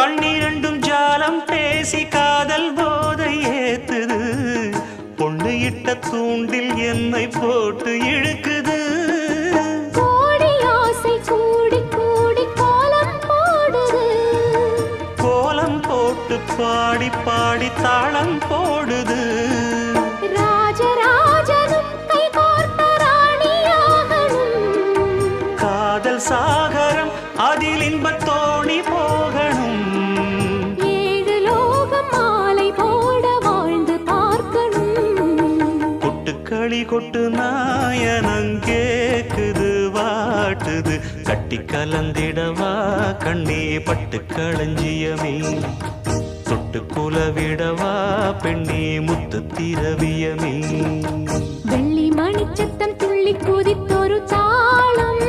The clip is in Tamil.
கண்ணிரண்டும் ஜாலம் பேசி காதல் போதை ஏத்துது பொண்ணு இட்ட தூண்டில் என்னை போட்டு இழுக்குது கோடி ஆசை கூடி கூடி கோலம் போடுது கோலம் போட்டு பாடி பாடி தாளம் போடுது ராஜராஜனும் கை கோர்த்த ராணியாகணும் காதல் சாகரம் அதில் இன்பத் தோணி போகணும் ஏழு லோகம் மாலை போட வாழ்ந்து பார்க்கணும் கொட்டுக்களி கொட்டு நாயனங்கேக்குது வாட்டுது கட்டி கலந்திடவா கண்ணே பட்டு களஞ்சியமே தொட்டு குலவிடவா பெண்ணே முத்து திரவியமே வெள்ளி மணிச்சத்தம் துள்ளி குதித்தொரு தாளம்